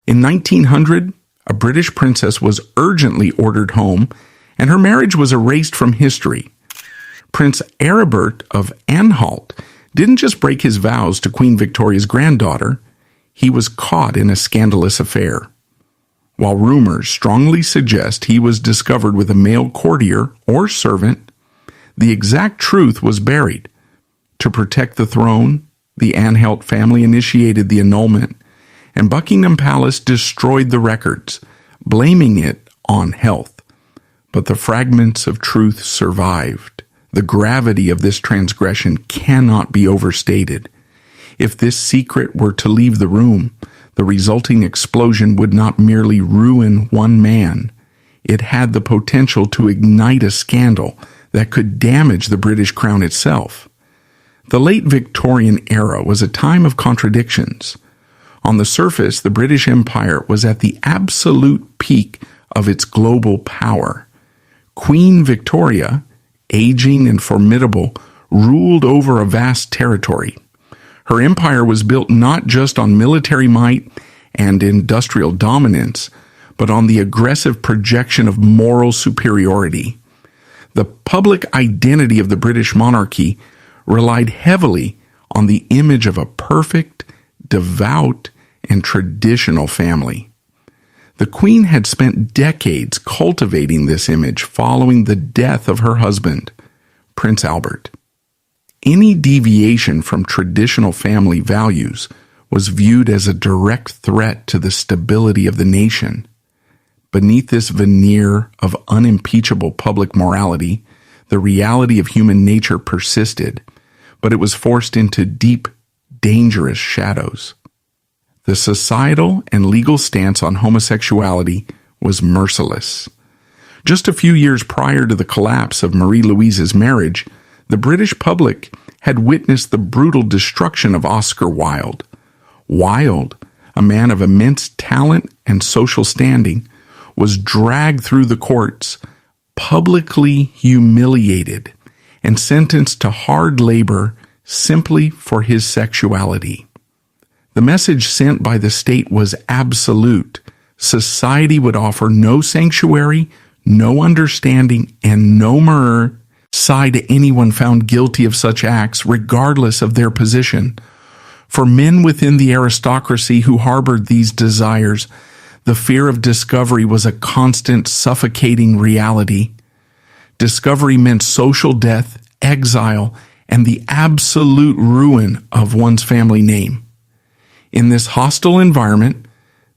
In 1900, a British princess was urgently ordered home, and her marriage was erased from history. Prince Aribert of Anhalt didn't just break his vows to Queen Victoria's granddaughter, he was caught in a scandalous affair. While rumors strongly suggest he was discovered with a male courtier or servant, the exact truth was buried. To protect the throne, the Anhalt family initiated the annulment, and Buckingham Palace destroyed the records, blaming it on health. But the fragments of truth survived. The gravity of this transgression cannot be overstated. If this secret were to leave the room, the resulting explosion would not merely ruin one man. It had the potential to ignite a scandal that could damage the British crown itself. The late Victorian era was a time of contradictions. On the surface, the British Empire was at the absolute peak of its global power. Queen Victoria, aging and formidable, ruled over a vast territory. Her empire was built not just on military might and industrial dominance, but on the aggressive projection of moral superiority. The public identity of the British monarchy relied heavily on the image of a perfect, devout, and traditional family. The Queen had spent decades cultivating this image following the death of her husband, Prince Albert. Any deviation from traditional family values was viewed as a direct threat to the stability of the nation. Beneath this veneer of unimpeachable public morality, the reality of human nature persisted, but it was forced into deep, dangerous shadows. The societal and legal stance on homosexuality was merciless. Just a few years prior to the collapse of Marie Louise's marriage, the British public had witnessed the brutal destruction of Oscar Wilde. Wilde, a man of immense talent and social standing, was dragged through the courts, publicly humiliated, and sentenced to hard labor simply for his sexuality. The message sent by the state was absolute. Society would offer no sanctuary, no understanding, and no mercy to anyone found guilty of such acts, regardless of their position. For men within the aristocracy who harbored these desires, the fear of discovery was a constant, suffocating reality. Discovery meant social death, exile, and the absolute ruin of one's family name. In this hostile environment,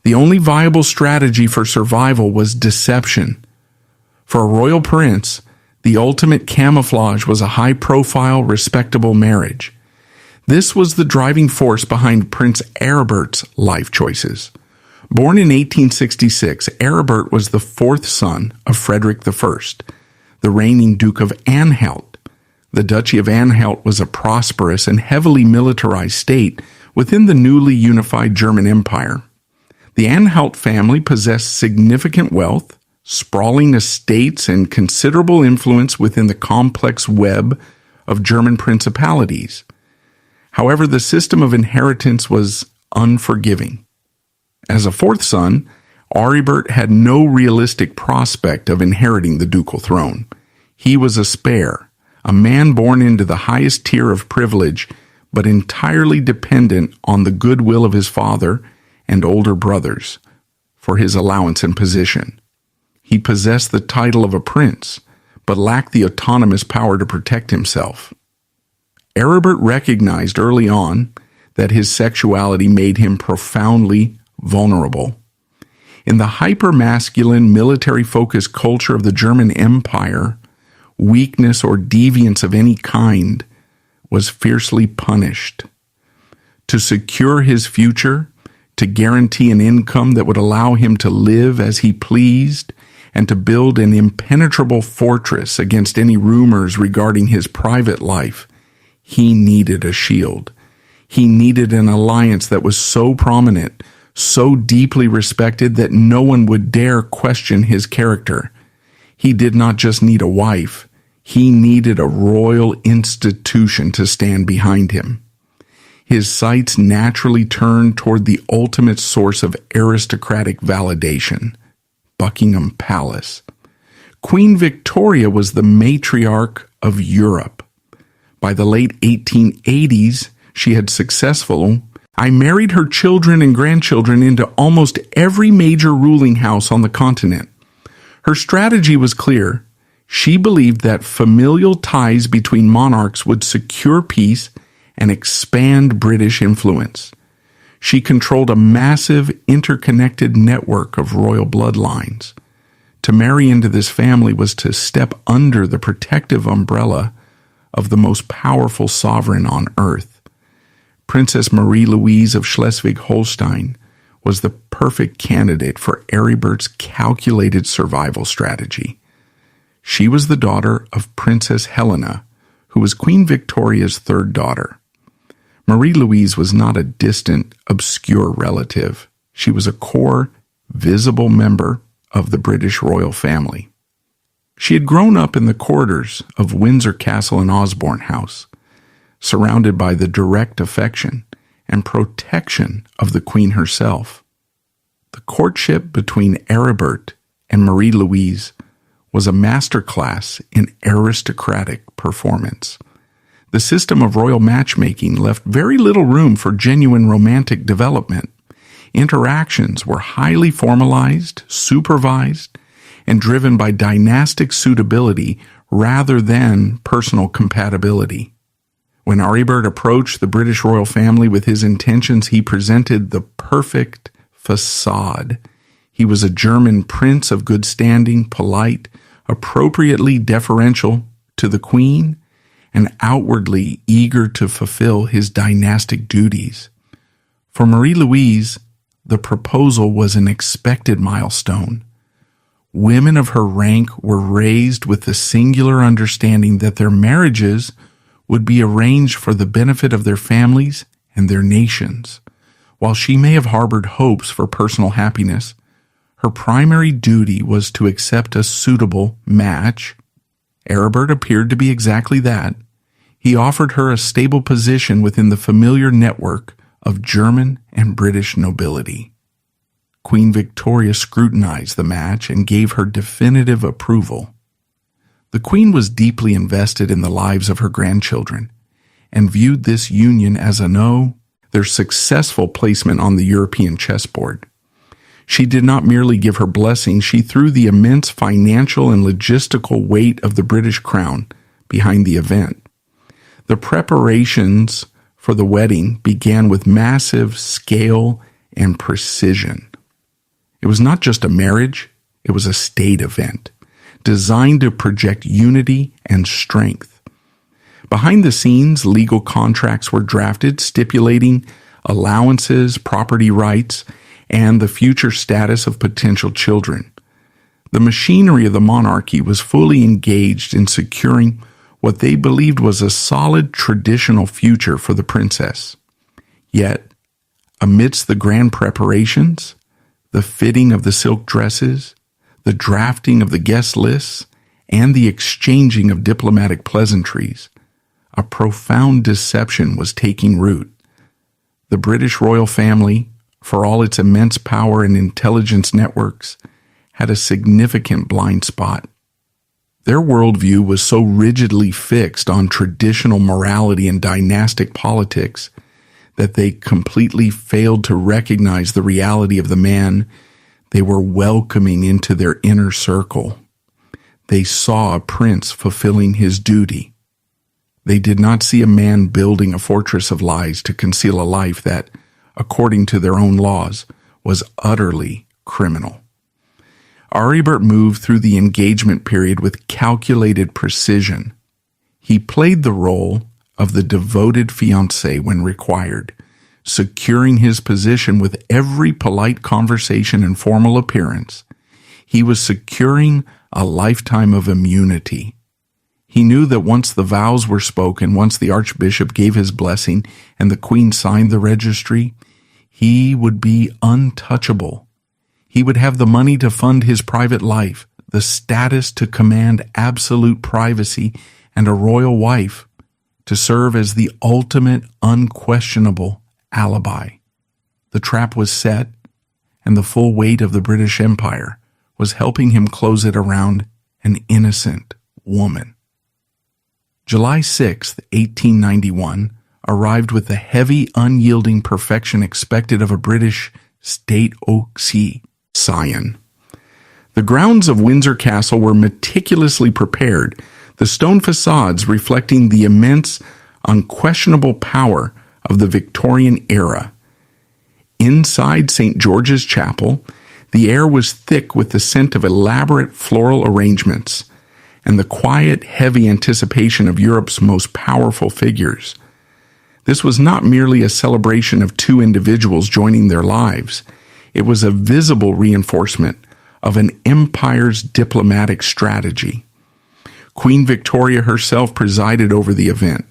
the only viable strategy for survival was deception. For a royal prince, the ultimate camouflage was a high-profile, respectable marriage. This was the driving force behind Prince Aribert's life choices. Born in 1866, Aribert was the fourth son of Frederick I, the reigning Duke of Anhalt. The Duchy of Anhalt was a prosperous and heavily militarized state within the newly unified German Empire. The Anhalt family possessed significant wealth, sprawling estates, and considerable influence within the complex web of German principalities. However, the system of inheritance was unforgiving. As a fourth son, Aribert had no realistic prospect of inheriting the ducal throne. He was a spare, a man born into the highest tier of privilege, but entirely dependent on the goodwill of his father and older brothers for his allowance and position. He possessed the title of a prince, but lacked the autonomous power to protect himself. Aribert recognized early on that his sexuality made him profoundly vulnerable. In the hyper-masculine, military-focused culture of the German Empire, weakness or deviance of any kind was fiercely punished. To secure his future, to guarantee an income that would allow him to live as he pleased, and to build an impenetrable fortress against any rumors regarding his private life, he needed a shield. He needed an alliance that was so prominent, so deeply respected that no one would dare question his character. He did not just need a wife, he needed a royal institution to stand behind him. his sights naturally turned toward the ultimate source of aristocratic validation, Buckingham Palace. Queen Victoria was the matriarch of Europe. By the late 1880s, she had I married her children and grandchildren into almost every major ruling house on the continent. Her strategy was clear. She believed that familial ties between monarchs would secure peace and expand British influence. She controlled a massive, interconnected network of royal bloodlines. To marry into this family was to step under the protective umbrella of the most powerful sovereign on earth. Princess Marie Louise of Schleswig-Holstein was the perfect candidate for Aribert's calculated survival strategy. She was the daughter of Princess Helena, who was Queen Victoria's third daughter. Marie Louise was not a distant, obscure relative. She was a core, visible member of the British royal family. She had grown up in the corridors of Windsor Castle and Osborne House, surrounded by the direct affection and protection of the Queen herself. The courtship between Aribert and Marie Louise was a masterclass in aristocratic performance. The system of royal matchmaking left very little room for genuine romantic development. Interactions were highly formalized, supervised, and driven by dynastic suitability rather than personal compatibility. When Aribert approached the British royal family with his intentions, he presented the perfect facade. He was a German prince of good standing, polite, appropriately deferential to the Queen, and outwardly eager to fulfill his dynastic duties. For Marie Louise, the proposal was an expected milestone. Women of her rank were raised with the singular understanding that their marriages would be arranged for the benefit of their families and their nations. While she may have harbored hopes for personal happiness, her primary duty was to accept a suitable match. Aribert appeared to be exactly that. He offered her a stable position within the familiar network of German and British nobility. Queen Victoria scrutinized the match and gave her definitive approval. The Queen was deeply invested in the lives of her grandchildren and viewed this union as their successful placement on the European chessboard. She did not merely give her blessing, she threw the immense financial and logistical weight of the British crown behind the event. The preparations for the wedding began with massive scale and precision. It was not just a marriage, it was a state event, designed to project unity and strength. Behind the scenes, legal contracts were drafted stipulating allowances, property rights, and the future status of potential children. The machinery of the monarchy was fully engaged in securing what they believed was a solid traditional future for the princess. Yet, amidst the grand preparations, the fitting of the silk dresses, the drafting of the guest lists, and the exchanging of diplomatic pleasantries, a profound deception was taking root. The British royal family, for all its immense power and intelligence networks, had a significant blind spot. Their worldview was so rigidly fixed on traditional morality and dynastic politics that they completely failed to recognize the reality of the man they were welcoming into their inner circle. They saw a prince fulfilling his duty. They did not see a man building a fortress of lies to conceal a life that, according to their own laws, was utterly criminal. Aribert moved through the engagement period with calculated precision. He played the role of the devoted fiancé when required, securing his position with every polite conversation and formal appearance. He was securing a lifetime of immunity. He knew that once the vows were spoken, once the archbishop gave his blessing and the queen signed the registry, he would be untouchable. He would have the money to fund his private life, the status to command absolute privacy, and a royal wife to serve as the ultimate unquestionable alibi. The trap was set, and the full weight of the British Empire was helping him close it around an innocent woman. July 6, 1891, arrived with the heavy, unyielding perfection expected of a British state scion. The grounds of Windsor Castle were meticulously prepared, the stone facades reflecting the immense, unquestionable power of the Victorian era. Inside St. George's Chapel, the air was thick with the scent of elaborate floral arrangements and the quiet, heavy anticipation of Europe's most powerful figures. This was not merely a celebration of two individuals joining their lives. It was a visible reinforcement of an empire's diplomatic strategy. Queen Victoria herself presided over the event,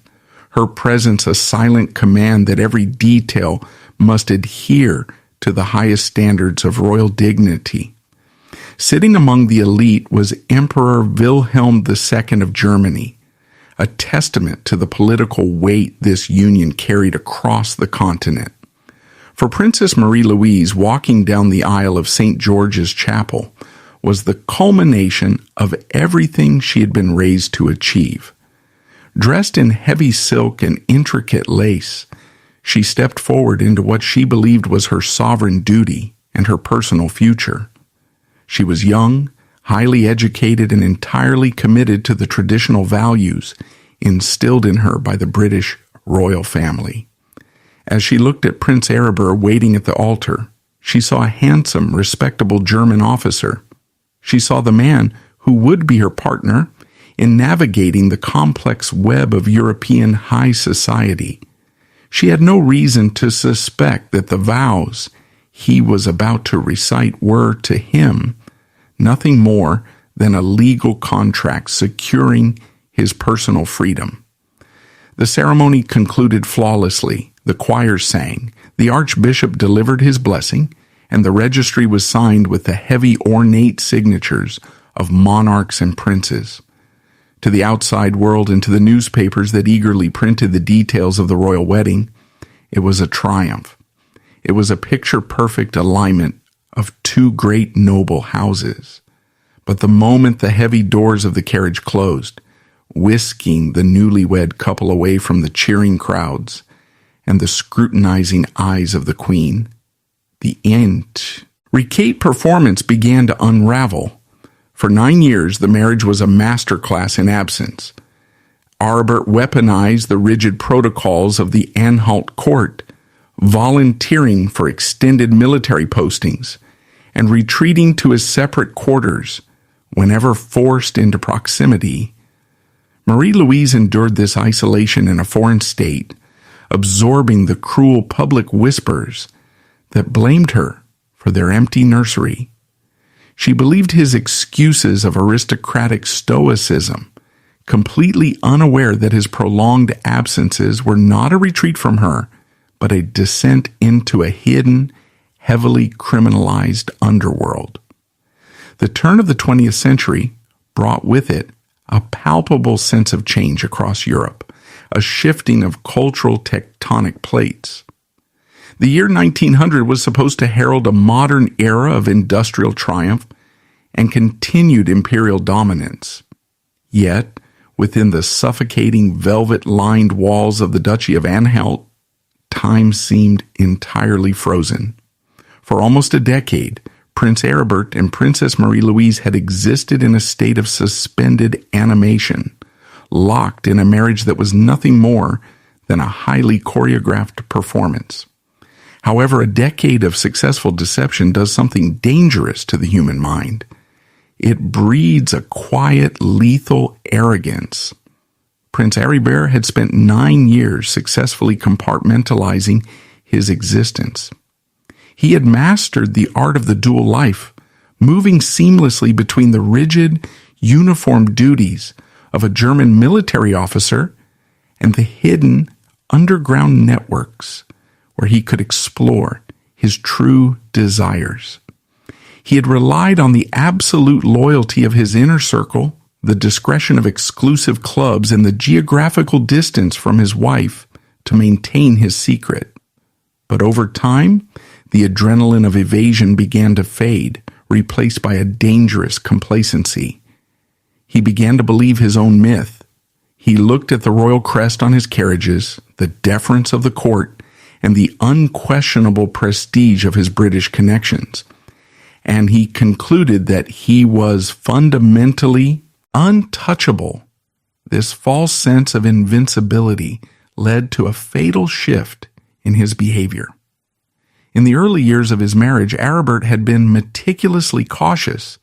her presence a silent command that every detail must adhere to the highest standards of royal dignity. Sitting among the elite was Emperor Wilhelm II of Germany, a testament to the political weight this union carried across the continent. For Princess Marie Louise, walking down the aisle of St. George's Chapel was the culmination of everything she had been raised to achieve. Dressed in heavy silk and intricate lace, she stepped forward into what she believed was her sovereign duty and her personal future. She was young, highly educated, and entirely committed to the traditional values instilled in her by the British royal family. As she looked at Prince Aribert waiting at the altar, she saw a handsome, respectable German officer. She saw the man who would be her partner in navigating the complex web of European high society. She had no reason to suspect that the vows he was about to recite were, to him, nothing more than a legal contract securing his personal freedom. The ceremony concluded flawlessly. The choir sang, the Archbishop delivered his blessing, and the registry was signed with the heavy, ornate signatures of monarchs and princes. To the outside world and to the newspapers that eagerly printed the details of the royal wedding, it was a triumph. It was a picture-perfect alignment of two great noble houses. But the moment the heavy doors of the carriage closed, whisking the newlywed couple away from the cheering crowds and the scrutinizing eyes of the Queen, the intricate performance began to unravel. For 9 years, the marriage was a masterclass in absence. Aribert weaponized the rigid protocols of the Anhalt court, volunteering for extended military postings and retreating to his separate quarters whenever forced into proximity. Marie Louise endured this isolation in a foreign state, absorbing the cruel public whispers that blamed her for their empty nursery. She believed his excuses of aristocratic stoicism, completely unaware that his prolonged absences were not a retreat from her, but a descent into a hidden, heavily criminalized underworld. The turn of the 20th century brought with it a palpable sense of change across Europe, a shifting of cultural tectonic plates. The year 1900 was supposed to herald a modern era of industrial triumph and continued imperial dominance. Yet, within the suffocating velvet-lined walls of the Duchy of Anhalt, time seemed entirely frozen. For almost a decade, Prince Aribert and Princess Marie Louise had existed in a state of suspended animation, locked in a marriage that was nothing more than a highly choreographed performance. However, a decade of successful deception does something dangerous to the human mind. It breeds a quiet, lethal arrogance. Prince Aribert had spent 9 years successfully compartmentalizing his existence. He had mastered the art of the dual life, moving seamlessly between the rigid, uniform duties of a German military officer and the hidden underground networks where he could explore his true desires. He had relied on the absolute loyalty of his inner circle the discretion of exclusive clubs, and the geographical distance from his wife to maintain his secret. But over time, the adrenaline of evasion began to fade, replaced by a dangerous complacency. He began to believe his own myth. He looked at the royal crest on his carriages, the deference of the court, and the unquestionable prestige of his British connections, and he concluded that he was fundamentally untouchable. This false sense of invincibility led to a fatal shift in his behavior. In the early years of his marriage, Aribert had been meticulously cautious,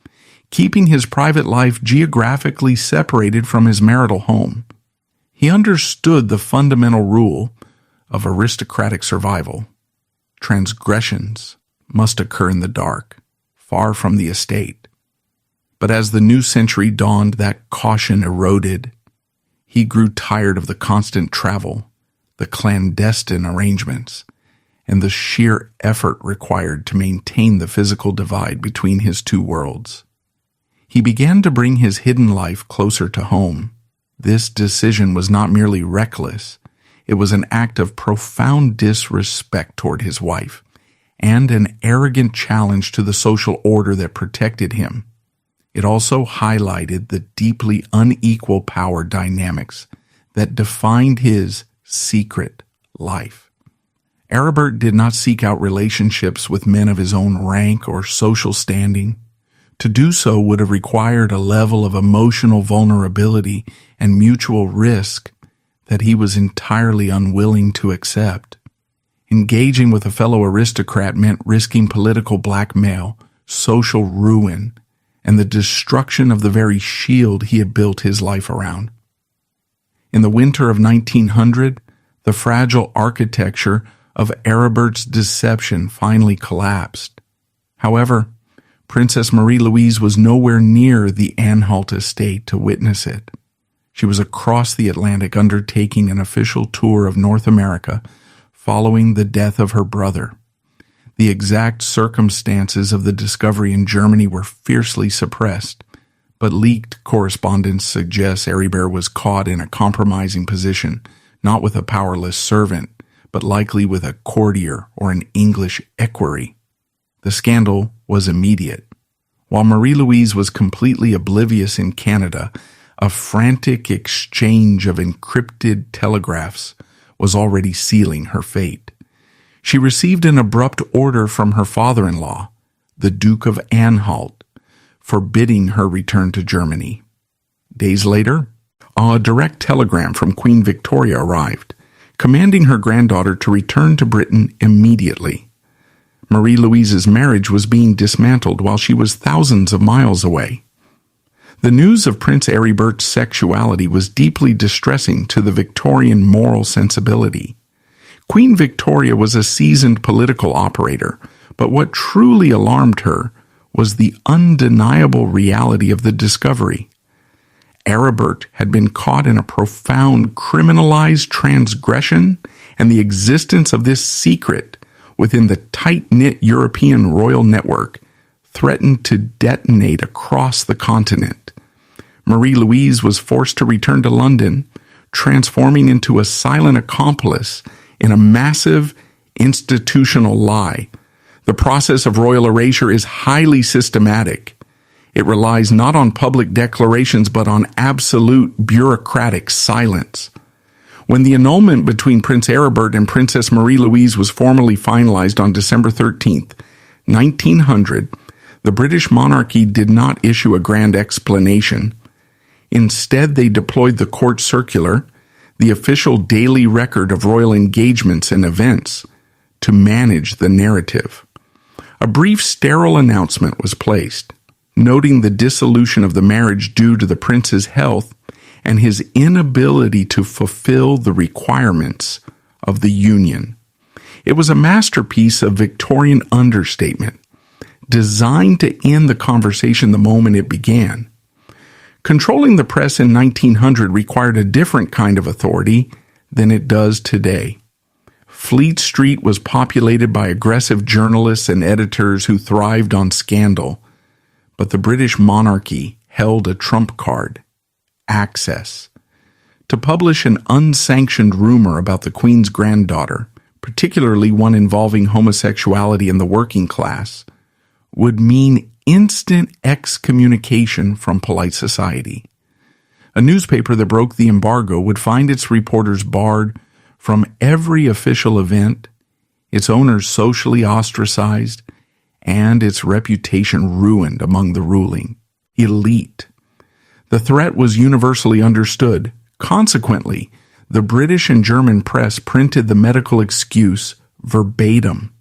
keeping his private life geographically separated from his marital home. He understood the fundamental rule of aristocratic survival. Transgressions must occur in the dark, far from the estate. But as the new century dawned, that caution eroded. He grew tired of the constant travel, the clandestine arrangements, and the sheer effort required to maintain the physical divide between his two worlds. He began to bring his hidden life closer to home. This decision was not merely reckless, it was an act of profound disrespect toward his wife, and an arrogant challenge to the social order that protected him. It also highlighted the deeply unequal power dynamics that defined his secret life. Aribert did not seek out relationships with men of his own rank or social standing. To do so would have required a level of emotional vulnerability and mutual risk that he was entirely unwilling to accept. Engaging with a fellow aristocrat meant risking political blackmail, social ruin, and the destruction of the very shield he had built his life around. In the winter of 1900, the fragile architecture of Aribert's deception finally collapsed. However, Princess Marie Louise was nowhere near the Anhalt estate to witness it. She was across the Atlantic undertaking an official tour of North America following the death of her brother. The exact circumstances of the discovery in Germany were fiercely suppressed, but leaked correspondence suggests Aribert was caught in a compromising position, not with a powerless servant, but likely with a courtier or an English equerry. The scandal was immediate. While Marie Louise was completely oblivious in Canada, a frantic exchange of encrypted telegraphs was already sealing her fate. She received an abrupt order from her father-in-law, the Duke of Anhalt, forbidding her return to Germany. Days later, a direct telegram from Queen Victoria arrived, commanding her granddaughter to return to Britain immediately. Marie Louise's marriage was being dismantled while she was thousands of miles away. The news of Prince Aribert's sexuality was deeply distressing to the Victorian moral sensibility. Queen Victoria was a seasoned political operator, but what truly alarmed her was the undeniable reality of the discovery. Aribert had been caught in a profound criminalized transgression, and the existence of this secret within the tight-knit European royal network threatened to detonate across the continent. Marie Louise was forced to return to London, transforming into a silent accomplice in a massive institutional lie. The process of royal erasure is highly systematic. It relies not on public declarations but on absolute bureaucratic silence. When the annulment between Prince Aribert and Princess Marie Louise was formally finalized on December 13th, 1900, the British monarchy did not issue a grand explanation. Instead, they deployed the court circular, the official daily record of royal engagements and events, to manage the narrative. A brief sterile announcement was placed, noting the dissolution of the marriage due to the prince's health and his inability to fulfill the requirements of the union. It was a masterpiece of Victorian understatement, designed to end the conversation the moment it began. Controlling the press in 1900 required a different kind of authority than it does today. Fleet Street was populated by aggressive journalists and editors who thrived on scandal, but the British monarchy held a trump card. access. To publish an unsanctioned rumor about the Queen's granddaughter, particularly one involving homosexuality in the working class, would mean instant excommunication from polite society. A newspaper that broke the embargo would find its reporters barred from every official event, its owners socially ostracized, and its reputation ruined among the ruling elite. The threat was universally understood. Consequently, the British and German press printed the medical excuse verbatim.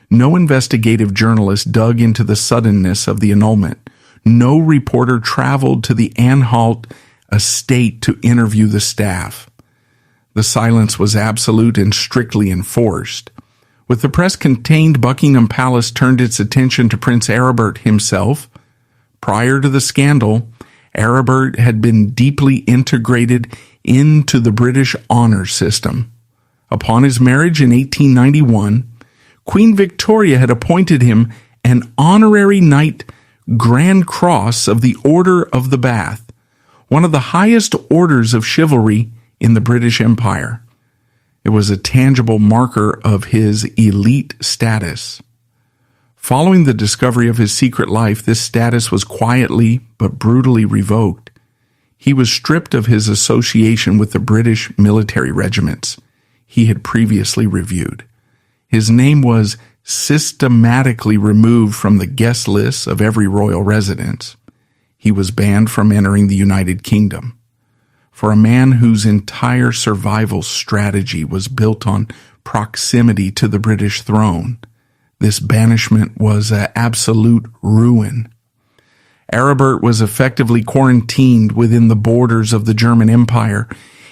No investigative journalist dug into the suddenness of the annulment. No reporter traveled to the Anhalt estate to interview the staff. The silence was absolute and strictly enforced. With the press contained, Buckingham Palace turned its attention to Prince Aribert himself. Prior to the scandal, Aribert had been deeply integrated into the British honor system. Upon his marriage in 1891, Queen Victoria had appointed him an honorary Knight Grand Cross of the Order of the Bath, one of the highest orders of chivalry in the British Empire. It was a tangible marker of his elite status. Following the discovery of his secret life, this status was quietly but brutally revoked. He was stripped of his association with the British military regiments he had previously reviewed. His name was systematically removed from the guest lists of every royal residence. He was banned from entering the United Kingdom. For a man whose entire survival strategy was built on proximity to the British throne, this banishment was an absolute ruin. Aribert was effectively quarantined within the borders of the German Empire.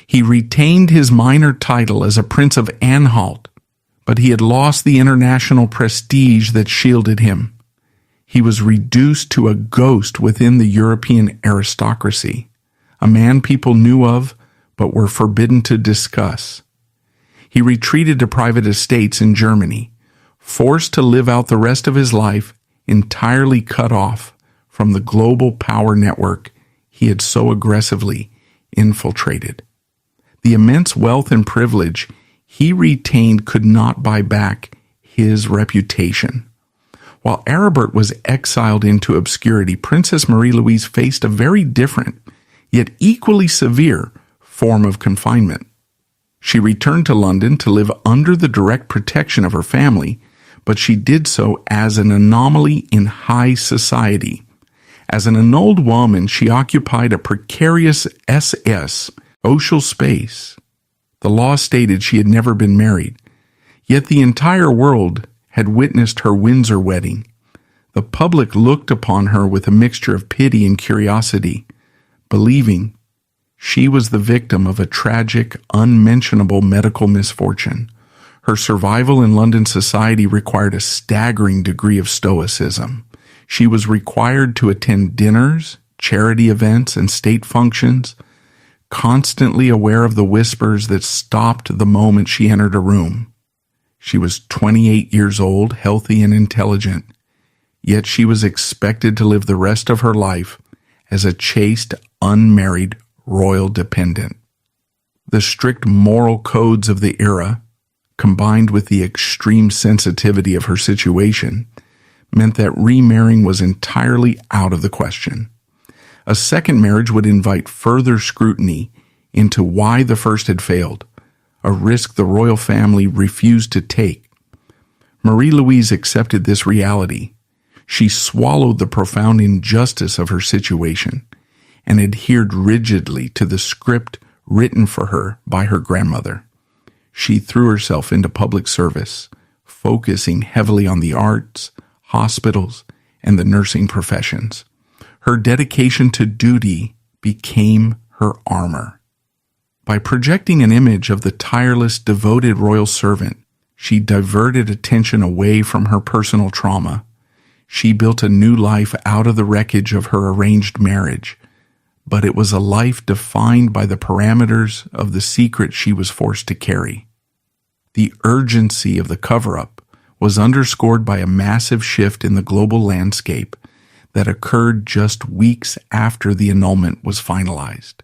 He retained his minor title as a Prince of Anhalt, but he had lost the international prestige that shielded him. He was reduced to a ghost within the European aristocracy, a man people knew of but were forbidden to discuss. He retreated to private estates in Germany, forced to live out the rest of his life entirely cut off from the global power network he had so aggressively infiltrated. The immense wealth and privilege he retained could not buy back his reputation. While Aribert was exiled into obscurity, Princess Marie Louise faced a very different, yet equally severe, form of confinement. She returned to London to live under the direct protection of her family, but she did so as an anomaly in high society. As an annulled woman, she occupied a precarious SS, social space. The law stated she had never been married, yet the entire world had witnessed her Windsor wedding. The public looked upon her with a mixture of pity and curiosity, believing she was the victim of a tragic, unmentionable medical misfortune. Her survival in London society required a staggering degree of stoicism. She was required to attend dinners, charity events, and state functions, constantly aware of the whispers that stopped the moment she entered a room. She was 28 years old, healthy and intelligent, yet she was expected to live the rest of her life as a chaste, unmarried royal dependent. The strict moral codes of the era, combined with the extreme sensitivity of her situation, meant that remarrying was entirely out of the question. A second marriage would invite further scrutiny into why the first had failed, a risk the royal family refused to take. Marie Louise accepted this reality. She swallowed the profound injustice of her situation and adhered rigidly to the script written for her by her grandmother. She threw herself into public service, focusing heavily on the arts, hospitals, and the nursing professions. Her dedication to duty became her armor. By projecting an image of the tireless, devoted royal servant, she diverted attention away from her personal trauma. She built a new life out of the wreckage of her arranged marriage, but it was a life defined by the parameters of the secret she was forced to carry. The urgency of the cover-up was underscored by a massive shift in the global landscape that occurred just weeks after the annulment was finalized.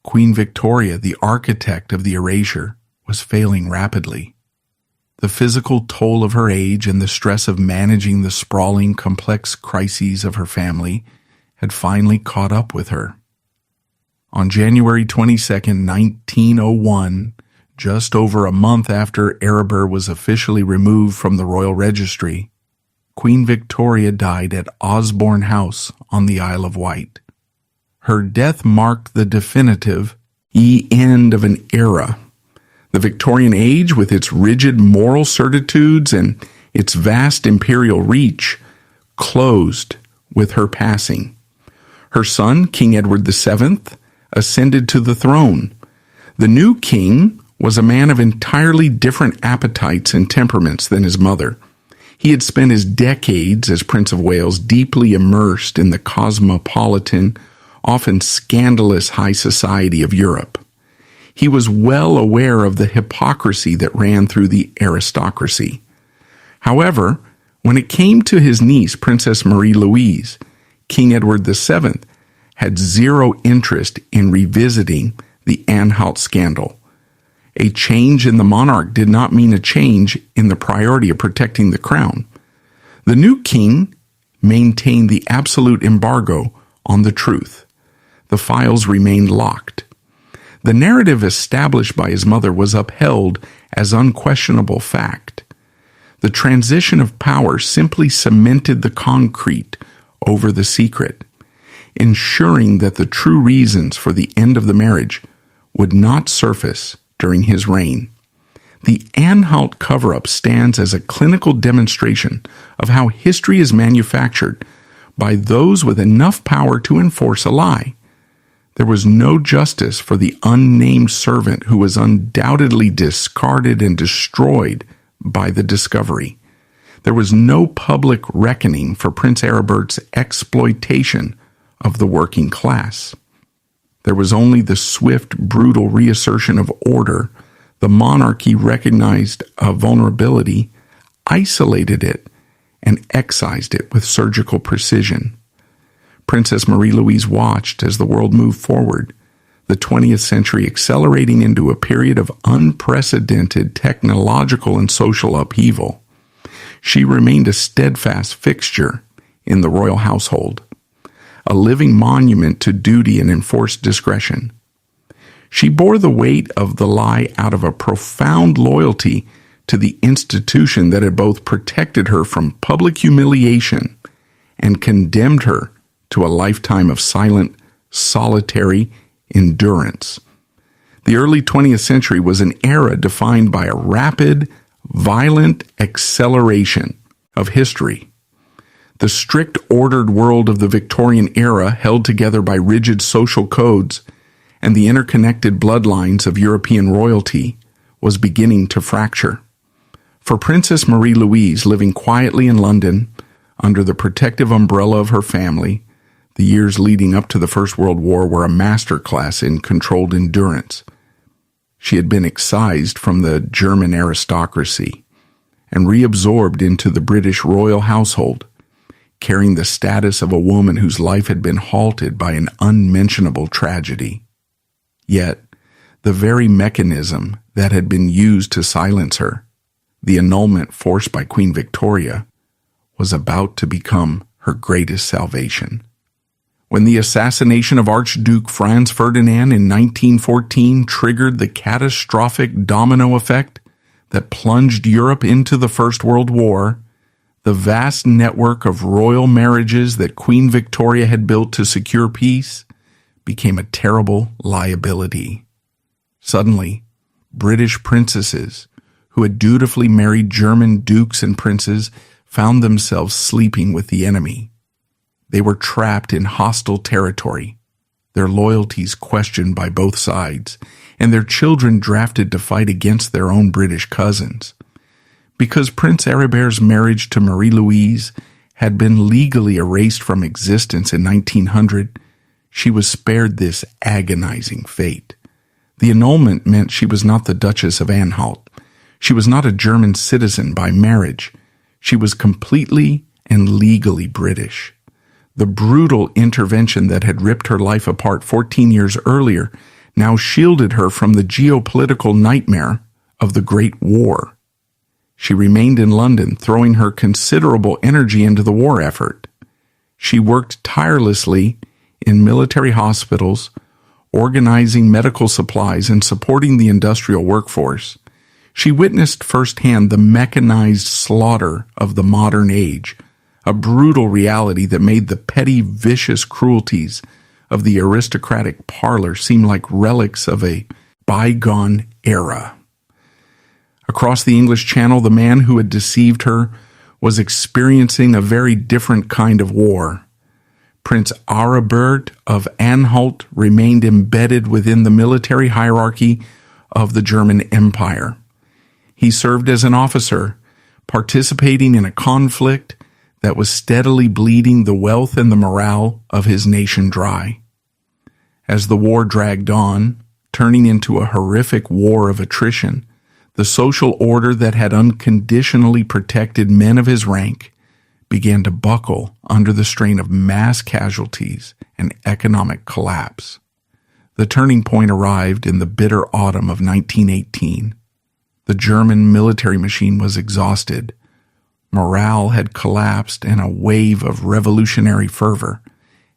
Queen Victoria, the architect of the erasure, was failing rapidly. The physical toll of her age and the stress of managing the sprawling, complex crises of her family had finally caught up with her. On January 22, 1901, just over a month after Aribert was officially removed from the royal registry, Queen Victoria died at Osborne House on the Isle of Wight. Her death marked the definitive end of an era. The Victorian age, with its rigid moral certitudes and its vast imperial reach, closed with her passing. Her son, King Edward VII, ascended to the throne. The new king was a man of entirely different appetites and temperaments than his mother. He had spent his decades as Prince of Wales deeply immersed in the cosmopolitan, often scandalous high society of Europe. He was well aware of the hypocrisy that ran through the aristocracy. However, when it came to his niece, Princess Marie Louise, King Edward VII had zero interest in revisiting the Anhalt scandal. A change in the monarch did not mean a change in the priority of protecting the crown. The new king maintained the absolute embargo on the truth. The files remained locked. The narrative established by his mother was upheld as unquestionable fact. The transition of power simply cemented the concrete over the secret, ensuring that the true reasons for the end of the marriage would not surface during his reign. The Anhalt cover-up stands as a clinical demonstration of how history is manufactured by those with enough power to enforce a lie. There was no justice for the unnamed servant who was undoubtedly discarded and destroyed by the discovery. There was no public reckoning for Prince Aribert's exploitation of the working class. There was only the swift, brutal reassertion of order. The monarchy recognized a vulnerability, isolated it, and excised it with surgical precision. Princess Marie Louise watched as the world moved forward, the 20th century accelerating into a period of unprecedented technological and social upheaval. She remained a steadfast fixture in the royal household, a living monument to duty and enforced discretion. She bore the weight of the lie out of a profound loyalty to the institution that had both protected her from public humiliation and condemned her to a lifetime of silent, solitary endurance. The early 20th century was an era defined by a rapid, violent acceleration of history. The strict ordered world of the Victorian era, held together by rigid social codes and the interconnected bloodlines of European royalty, was beginning to fracture. For Princess Marie Louise, living quietly in London under the protective umbrella of her family, the years leading up to the First World War were a masterclass in controlled endurance. She had been excised from the German aristocracy and reabsorbed into the British royal household, carrying the status of a woman whose life had been halted by an unmentionable tragedy. Yet, the very mechanism that had been used to silence her, the annulment forced by Queen Victoria, was about to become her greatest salvation. When the assassination of Archduke Franz Ferdinand in 1914 triggered the catastrophic domino effect that plunged Europe into the First World War, the vast network of royal marriages that Queen Victoria had built to secure peace became a terrible liability. Suddenly, British princesses who had dutifully married German dukes and princes found themselves sleeping with the enemy. They were trapped in hostile territory, their loyalties questioned by both sides, and their children drafted to fight against their own British cousins. Because Prince Aribert's marriage to Marie Louise had been legally erased from existence in 1900, she was spared this agonizing fate. The annulment meant she was not the Duchess of Anhalt. She was not a German citizen by marriage. She was completely and legally British. The brutal intervention that had ripped her life apart 14 years earlier now shielded her from the geopolitical nightmare of the Great War. She remained in London, throwing her considerable energy into the war effort. She worked tirelessly in military hospitals, organizing medical supplies and supporting the industrial workforce. She witnessed firsthand the mechanized slaughter of the modern age, a brutal reality that made the petty, vicious cruelties of the aristocratic parlor seem like relics of a bygone era. Across the English Channel, the man who had deceived her was experiencing a very different kind of war. Prince Aribert of Anhalt remained embedded within the military hierarchy of the German Empire. He served as an officer, participating in a conflict that was steadily bleeding the wealth and the morale of his nation dry. As the war dragged on, turning into a horrific war of attrition, the social order that had unconditionally protected men of his rank began to buckle under the strain of mass casualties and economic collapse. The turning point arrived in the bitter autumn of 1918. The German military machine was exhausted. Morale had collapsed, and a wave of revolutionary fervor,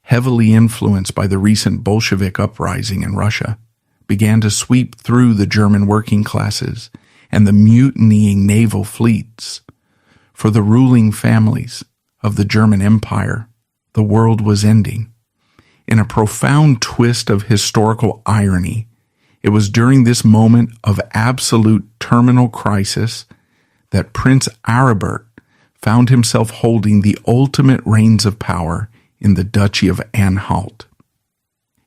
heavily influenced by the recent Bolshevik uprising in Russia, began to sweep through the German working classes and the mutinying naval fleets. For the ruling families of the German Empire, the world was ending. In a profound twist of historical irony, it was during this moment of absolute terminal crisis that Prince Aribert found himself holding the ultimate reins of power in the Duchy of Anhalt.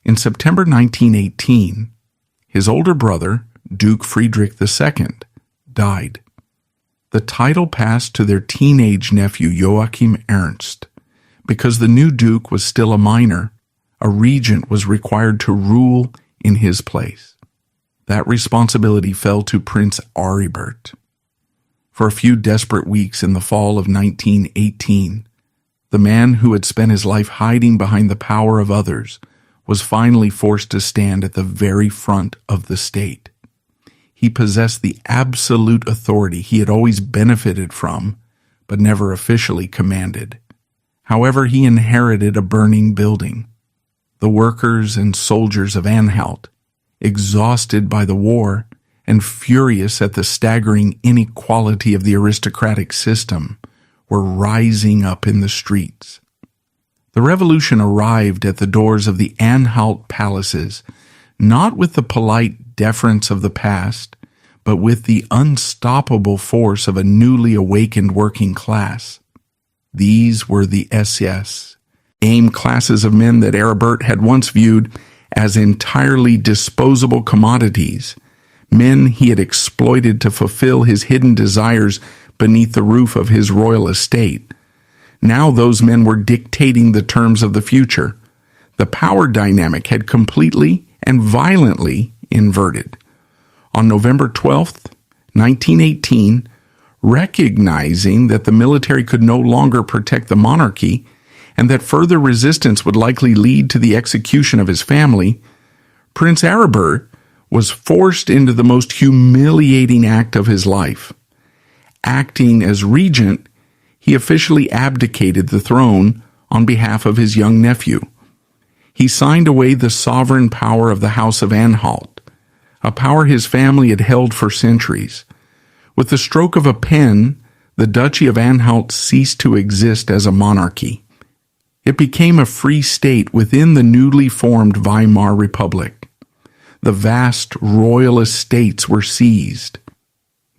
In September 1918, his older brother, Duke Friedrich II, died. The title passed to their teenage nephew Joachim Ernst. Because the new duke was still a minor, a regent was required to rule in his place. That responsibility fell to Prince Aribert. For a few desperate weeks in the fall of 1918, the man who had spent his life hiding behind the power of others was finally forced to stand at the very front of the state. He possessed the absolute authority he had always benefited from, but never officially commanded. However, he inherited a burning building. The workers and soldiers of Anhalt, exhausted by the war and furious at the staggering inequality of the aristocratic system, were rising up in the streets. The revolution arrived at the doors of the Anhalt palaces, not with the polite deference of the past, but with the unstoppable force of a newly awakened working class. These were the SS, AIM classes of men that Aribert had once viewed as entirely disposable commodities, men he had exploited to fulfill his hidden desires beneath the roof of his royal estate. Now those men were dictating the terms of the future. The power dynamic had completely and violently inverted. On November 12th, 1918, recognizing that the military could no longer protect the monarchy and that further resistance would likely lead to the execution of his family, Prince Aribert was forced into the most humiliating act of his life. Acting as regent, he officially abdicated the throne on behalf of his young nephew. He signed away the sovereign power of the House of Anhalt, a power his family had held for centuries. With the stroke of a pen, the Duchy of Anhalt ceased to exist as a monarchy. It became a free state within the newly formed Weimar Republic. The vast royal estates were seized.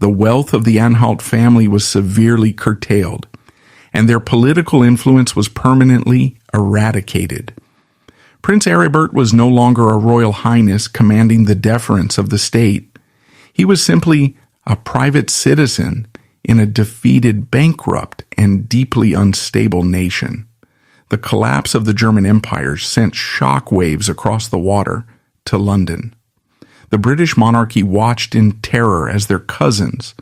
The wealth of the Anhalt family was severely curtailed, and their political influence was permanently eradicated. Prince Aribert was no longer a royal highness commanding the deference of the state. He was simply a private citizen in a defeated, bankrupt, and deeply unstable nation. The collapse of the German Empire sent shock waves across the water to London. The British monarchy watched in terror as their cousins,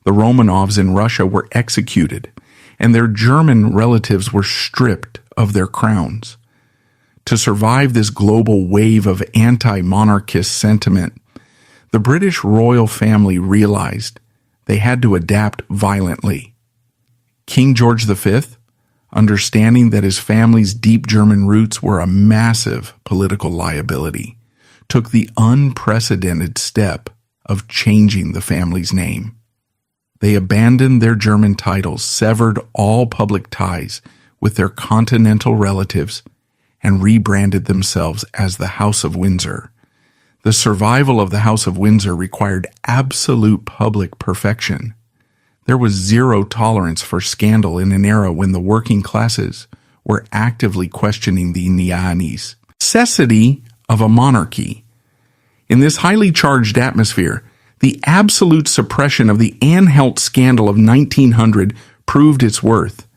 the Romanovs in Russia, were executed, and their German relatives were stripped of their crowns. To survive this global wave of anti-monarchist sentiment, the British royal family realized they had to adapt violently. King George V, understanding that his family's deep German roots were a massive political liability, took the unprecedented step of changing the family's name. They abandoned their German titles, severed all public ties with their continental relatives, and rebranded themselves as the House of Windsor. The survival of the House of Windsor required absolute public perfection. There was zero tolerance for scandal in an era when the working classes were actively questioning the necessity of a monarchy. In this highly charged atmosphere, the absolute suppression of the Anhalt scandal of 1900 proved its worth.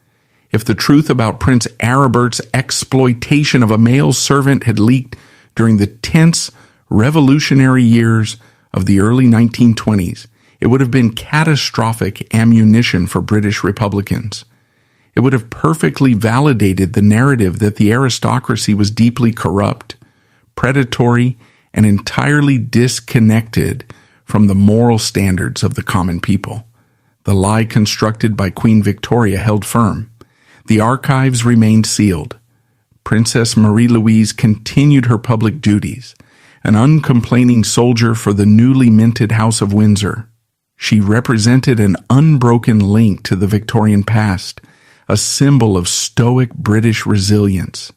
If the truth about Prince Aribert's exploitation of a male servant had leaked during the tense revolutionary years of the early 1920s, it would have been catastrophic ammunition for British Republicans. It would have perfectly validated the narrative that the aristocracy was deeply corrupt, predatory, and entirely disconnected from the moral standards of the common people. The lie constructed by Queen Victoria held firm. The archives remained sealed. Princess Marie Louise continued her public duties, an uncomplaining soldier for the newly minted House of Windsor. She represented an unbroken link to the Victorian past, a symbol of stoic British resilience.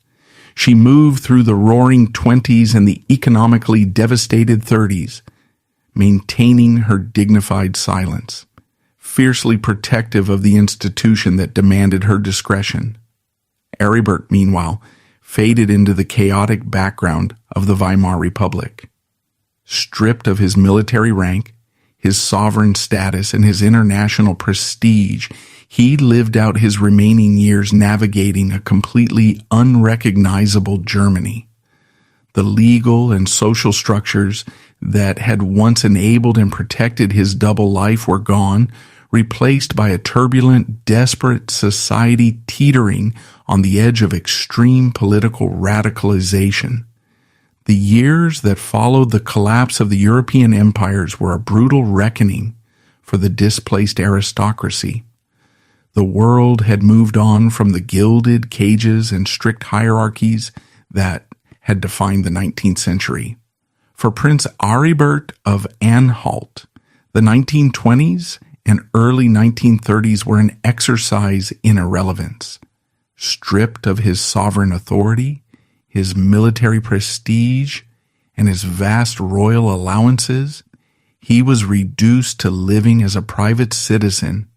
She moved through the roaring 20s and the economically devastated 30s, maintaining her dignified silence, fiercely protective of the institution that demanded her discretion. Aribert, meanwhile, faded into the chaotic background of the Weimar Republic. Stripped of his military rank, his sovereign status, and his international prestige, he lived out his remaining years navigating a completely unrecognizable Germany. The legal and social structures that had once enabled and protected his double life were gone, replaced by a turbulent, desperate society teetering on the edge of extreme political radicalization. The years that followed the collapse of the European empires were a brutal reckoning for the displaced aristocracy. The world had moved on from the gilded cages and strict hierarchies that had defined the 19th century. For Prince Aribert of Anhalt, the 1920s and early 1930s were an exercise in irrelevance. Stripped of his sovereign authority, his military prestige, and his vast royal allowances, he was reduced to living as a private citizen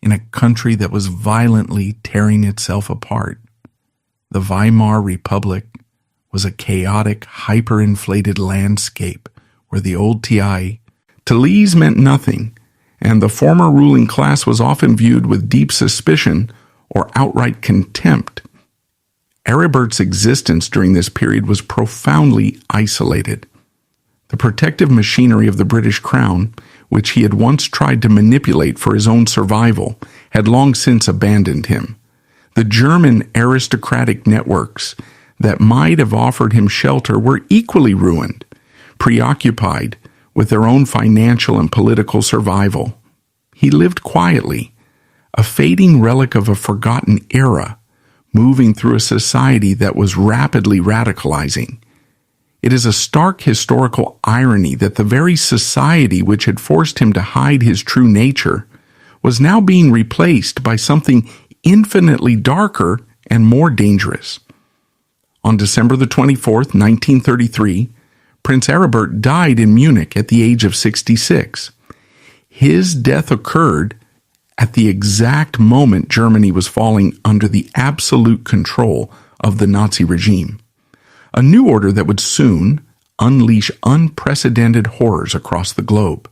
in a country that was violently tearing itself apart. The Weimar Republic was a chaotic, hyperinflated landscape where the old Tallese meant nothing, and the former ruling class was often viewed with deep suspicion or outright contempt. Aribert's existence during this period was profoundly isolated. The protective machinery of the British Crown, which he had once tried to manipulate for his own survival, had long since abandoned him. The German aristocratic networks that might have offered him shelter were equally ruined, preoccupied with their own financial and political survival. He lived quietly, a fading relic of a forgotten era, moving through a society that was rapidly radicalizing. It is a stark historical irony that the very society which had forced him to hide his true nature was now being replaced by something infinitely darker and more dangerous. On December the 24th, 1933, Prince Aribert died in Munich at the age of 66. His death occurred at the exact moment Germany was falling under the absolute control of the Nazi regime, a new order that would soon unleash unprecedented horrors across the globe.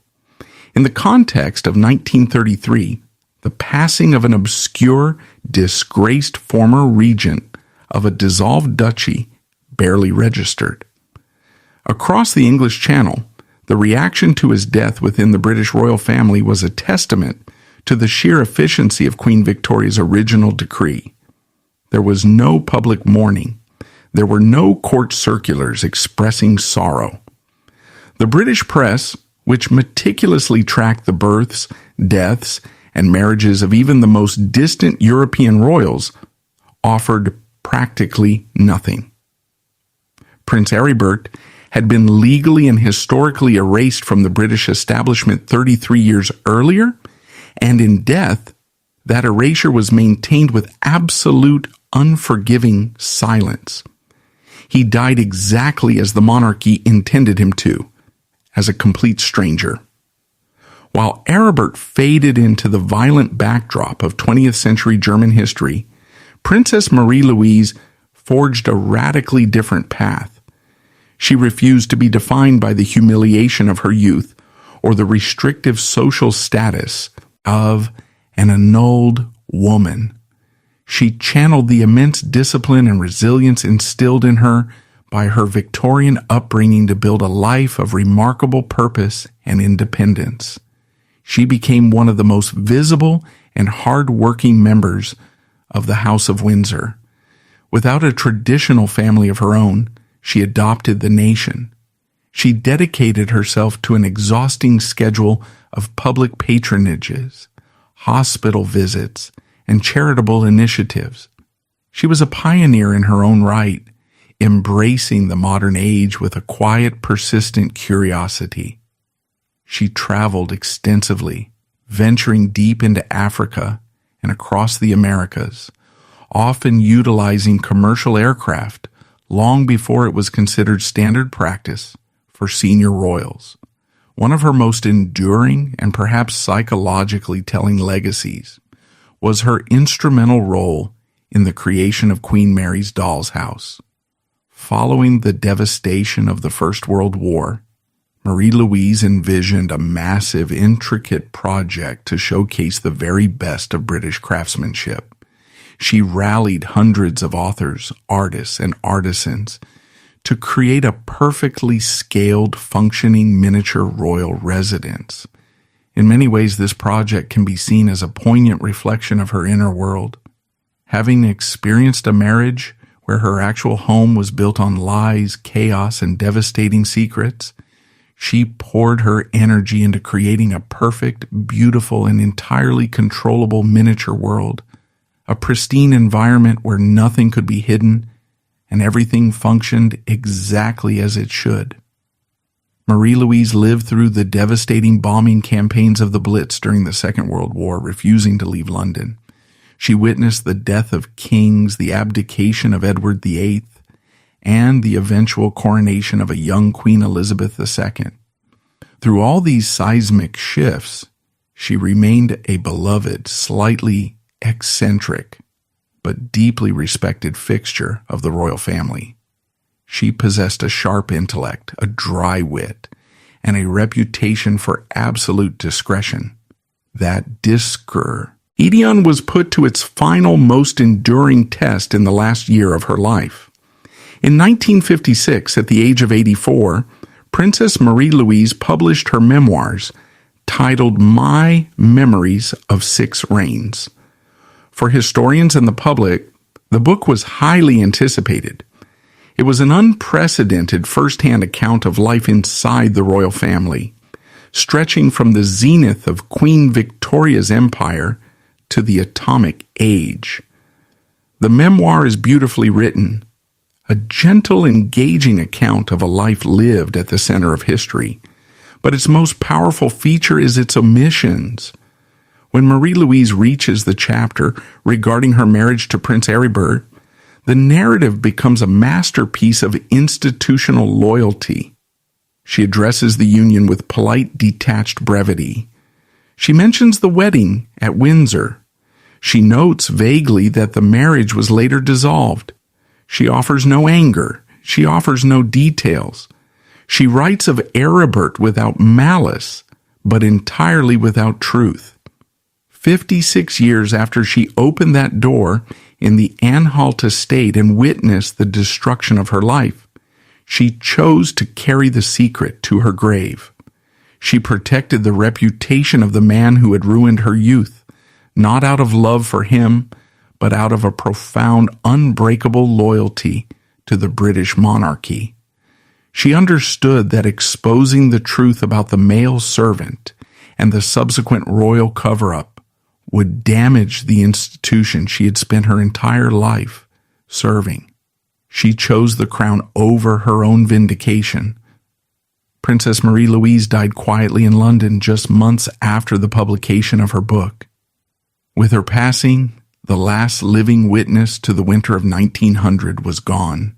In the context of 1933, the passing of an obscure, disgraced former regent of a dissolved duchy barely registered. Across the English Channel, the reaction to his death within the British royal family was a testament to the sheer efficiency of Queen Victoria's original decree. There was no public mourning. There were no court circulars expressing sorrow. The British press, which meticulously tracked the births, deaths, and marriages of even the most distant European royals, offered practically nothing. Prince Aribert had been legally and historically erased from the British establishment 33 years earlier, and in death, that erasure was maintained with absolute unforgiving silence. He died exactly as the monarchy intended him to, as a complete stranger. While Aribert faded into the violent backdrop of 20th century German history, Princess Marie Louise forged a radically different path. She refused to be defined by the humiliation of her youth or the restrictive social status of an annulled woman. She channeled the immense discipline and resilience instilled in her by her Victorian upbringing to build a life of remarkable purpose and independence. She became one of the most visible and hard-working members of the House of Windsor. Without a traditional family of her own, she adopted the nation. She dedicated herself to an exhausting schedule of public patronages, hospital visits, and charitable initiatives. She was a pioneer in her own right, embracing the modern age with a quiet, persistent curiosity. She traveled extensively, venturing deep into Africa and across the Americas, often utilizing commercial aircraft long before it was considered standard practice for senior royals. One of her most enduring and perhaps psychologically telling legacies was her instrumental role in the creation of Queen Mary's doll's house. Following the devastation of the First World War, Marie Louise envisioned a massive, intricate project to showcase the very best of British craftsmanship. She rallied hundreds of authors, artists, and artisans to create a perfectly scaled, functioning miniature royal residence. In many ways, this project can be seen as a poignant reflection of her inner world. Having experienced a marriage where her actual home was built on lies, chaos, and devastating secrets, she poured her energy into creating a perfect, beautiful, and entirely controllable miniature world, a pristine environment where nothing could be hidden and everything functioned exactly as it should. Marie Louise lived through the devastating bombing campaigns of the Blitz during the Second World War, refusing to leave London. She witnessed the death of kings, the abdication of Edward VIII, and the eventual coronation of a young Queen Elizabeth II. Through all these seismic shifts, she remained a beloved, slightly eccentric, but deeply respected fixture of the royal family. She possessed a sharp intellect, a dry wit, and a reputation for absolute discretion. That discours. Edion was put to its final, most enduring test in the last year of her life. In 1956, at the age of 84, Princess Marie Louise published her memoirs, titled My Memories of Six Reigns. For historians and the public, the book was highly anticipated. It was an unprecedented first-hand account of life inside the royal family, stretching from the zenith of Queen Victoria's empire to the atomic age. The memoir is beautifully written, a gentle, engaging account of a life lived at the center of history. But its most powerful feature is its omissions. When Marie Louise reaches the chapter regarding her marriage to Prince Aribert, the narrative becomes a masterpiece of institutional loyalty. She addresses the union with polite, detached brevity. She mentions the wedding at Windsor. She notes vaguely that the marriage was later dissolved. She offers no anger. She offers no details. She writes of Aribert without malice, but entirely without truth. 56 years after she opened that door in the Anhalt estate and witnessed the destruction of her life, she chose to carry the secret to her grave. She protected the reputation of the man who had ruined her youth, not out of love for him, but out of a profound, unbreakable loyalty to the British monarchy. She understood that exposing the truth about the male servant and the subsequent royal cover-up would damage the institution she had spent her entire life serving. She chose the crown over her own vindication. Princess Marie Louise died quietly in London just months after the publication of her book. With her passing, the last living witness to the winter of 1900 was gone.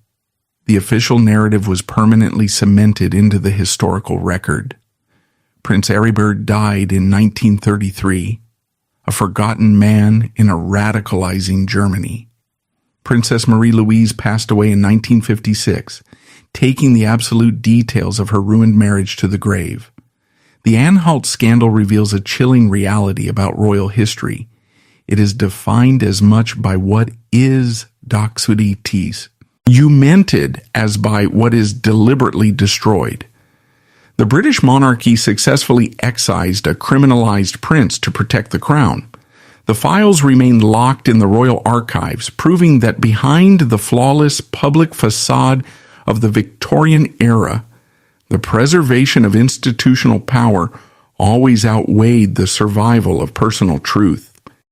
The official narrative was permanently cemented into the historical record. Prince Aribert died in 1933, a forgotten man in a radicalizing Germany. Princess Marie Louise passed away in 1956, taking the absolute details of her ruined marriage to the grave. The Anhalt scandal reveals a chilling reality about royal history. It is defined as much by what is doxoditis, umented as by what is deliberately destroyed. The British monarchy successfully excised a criminalized prince to protect the crown. The files remain locked in the royal archives, proving that behind the flawless public facade of the Victorian era, the preservation of institutional power always outweighed the survival of personal truth.